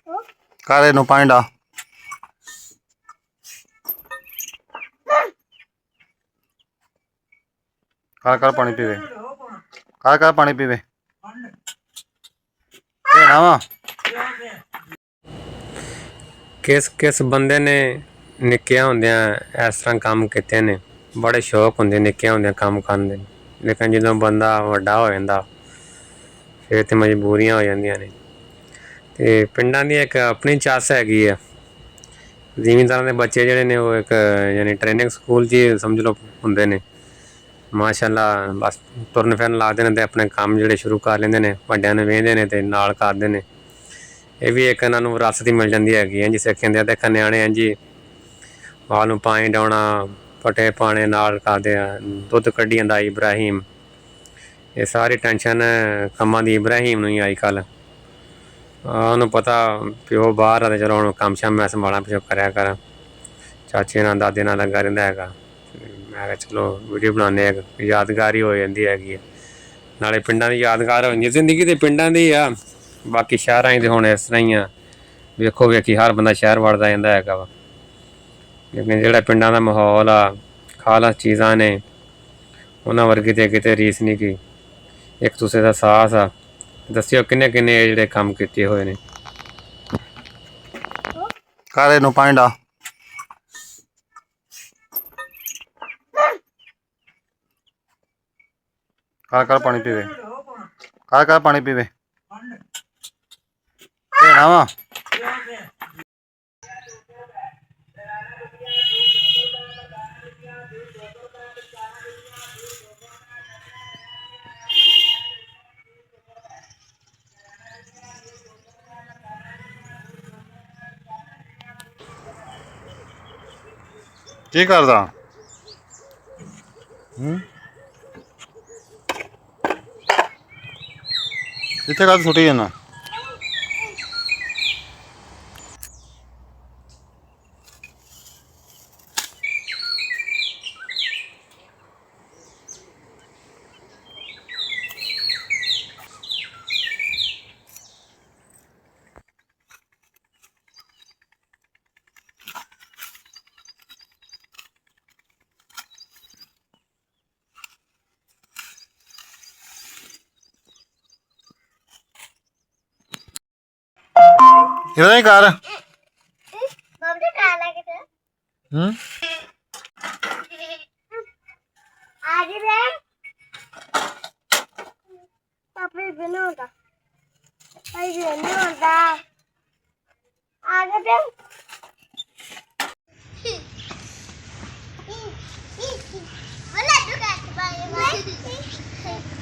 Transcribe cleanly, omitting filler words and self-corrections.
कारे नु पानी डा कर कर पानी पीवे कर कर पानी पीवे वा किस किस बंदे ने निक्किया होंदियां इस तरह काम किते ने बड़े शौक होंदे निक्किया होंदियां काम करन दे लेकिन जो बंदा वड्डा हो जांदा फिर तो मजबूरियां हो जांदियां ने ते पिंडां दी एक अपनी चस हैगी है जिमींदारां दे बच्चे जिहड़े ने वो एक यानी ट्रेनिंग स्कूल च समझ लो हुंदे ने माशाअल्लाह बस तुरन फिरन लागदे ने ते अपने काम जिहड़े शुरू कर लैंदे ने वड्डियां नूं वेंहदे ने ते नाल करदे ने ये भी एक इन्हां नूं विरासत ही मिल जाती हैगी इंज सिक्खिंदे ते न्याणे इंज ही बाल नूं पानी डाउणा पट्ठे पाने नाल करदे दुद्ध कड्ढी आंदा इब्राहिम ये सारी टेंशन कम्मां दी इब्राहिम नूं ही अजकल उन्होंने पता प्यो बाहर है तो चलो हम कम शम मैं संभाला पिछो करया कर चाचे नाल दादे नाल लगा रहिंदा हैगा मैं चलो वीडियो बनाने एक यादगारी हो जाती हैगी नाले पिंडां दी यादगार हो जांदी जिंदगी ते पिंडां दी आ बाकी शहरां च हुण इस तरह ही आ वेखो वेखी हर बंदा शहर वड़दा जांदा हैगा वा लेकिन जिहड़ा पिंडां दा माहौल आ खालस चीज़ां ने उन्हां वर्गी ते किते रीस नहीं की एक दूसरे दा साथ आ दस्सिओ किन्ने किन्ने जिहड़े काम कीते होए ने कारे नु पानी डा कर कर पानी पीवे कर कर पानी पीवे वा की करदा इत्थे कद सुटी जाना इधर ही कर Boleh juga,